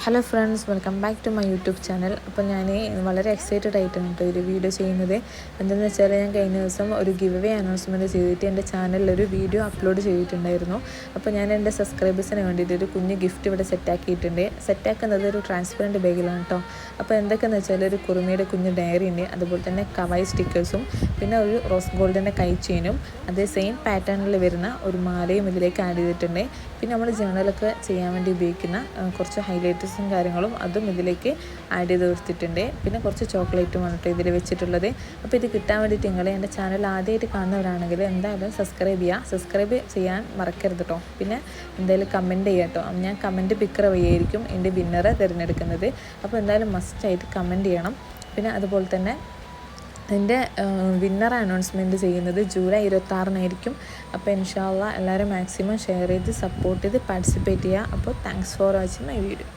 Hello friends, welcome back to my YouTube channel. അപ്പോൾ ഞാൻ വളരെ എക്സൈറ്റഡ് ആയിട്ടാണ് കേട്ടോ ഒരു വീഡിയോ ചെയ്യുന്നത്. എന്തെന്ന് വെച്ചാൽ ഞാൻ കഴിഞ്ഞ ദിവസം ഒരു ഗിവ് അവേ അനൗൺസ്മെൻറ്റ് ചെയ്തിട്ട് എൻ്റെ ചാനലിൽ ഒരു വീഡിയോ അപ്ലോഡ് ചെയ്തിട്ടുണ്ടായിരുന്നു. അപ്പോൾ ഞാൻ എൻ്റെ സബ്സ്ക്രൈബേഴ്സിന് വേണ്ടിയിട്ട് ഒരു കുഞ്ഞ് ഗിഫ്റ്റ് ഇവിടെ സെറ്റാക്കിയിട്ടുണ്ട്. സെറ്റാക്കുന്നത് ഒരു ട്രാൻസ്പെറൻറ്റ് ബാഗിലാണ് കേട്ടോ. അപ്പോൾ എന്തൊക്കെയെന്ന് വെച്ചാൽ ഒരു കുറുമിയുടെ കുഞ്ഞ് ഡയറി ഉണ്ട്, അതുപോലെ തന്നെ കവായി സ്റ്റിക്കേഴ്സും, പിന്നെ ഒരു റോസ് ഗോൾഡിൻ്റെ കൈ ചെയിനും, അതേ സെയിം പാറ്റേണിൽ വരുന്ന ഒരു മാലയും ഇതിലേക്ക് ആഡ് ചെയ്തിട്ടുണ്ട്. പിന്നെ നമ്മൾ ജേണലൊക്കെ ചെയ്യാൻ വേണ്ടി ഉപയോഗിക്കുന്ന കുറച്ച് ഹൈലൈറ്റേഴ്സും കാര്യങ്ങളും അതും ഇതിലേക്ക് ആഡ് ചെയ്ത് കൊടുത്തിട്ടുണ്ട്. പിന്നെ കുറച്ച് ചോക്ലേറ്റുമാണ് കേട്ടോ ഇതിൽ വെച്ചിട്ടുള്ളത്. അപ്പോൾ ഇത് കിട്ടാൻ വേണ്ടിയിട്ട് നിങ്ങൾ എൻ്റെ ചാനൽ ആദ്യമായിട്ട് കാണുന്നവരാണെങ്കിൽ എന്തായാലും സബ്സ്ക്രൈബ് ചെയ്യാൻ മറക്കരുത് കേട്ടോ. പിന്നെ എന്തായാലും കമൻറ്റ് ചെയ്യുക കേട്ടോ. ഞാൻ കമൻറ്റ് പിക്കർ വഴിയായിരിക്കും എൻ്റെ വിന്നറെ തിരഞ്ഞെടുക്കുന്നത്. അപ്പോൾ എന്തായാലും മസ്റ്റായിട്ട് കമൻറ്റ് ചെയ്യണം. പിന്നെ അതുപോലെ തന്നെ ഇതിൻ്റെ വിന്നർ അനൗൺസ്മെൻറ്റ് ചെയ്യുന്നത് ജൂലൈ 26-നായിരിക്കും. അപ്പോൾ ഇൻഷാ അല്ലാഹ് എല്ലാവരും മാക്സിമം ഷെയർ ചെയ്ത് സപ്പോർട്ട് ചെയ്ത് പാർട്ടിസിപ്പേറ്റ് ചെയ്യുക. അപ്പോൾ thanks for watching my video.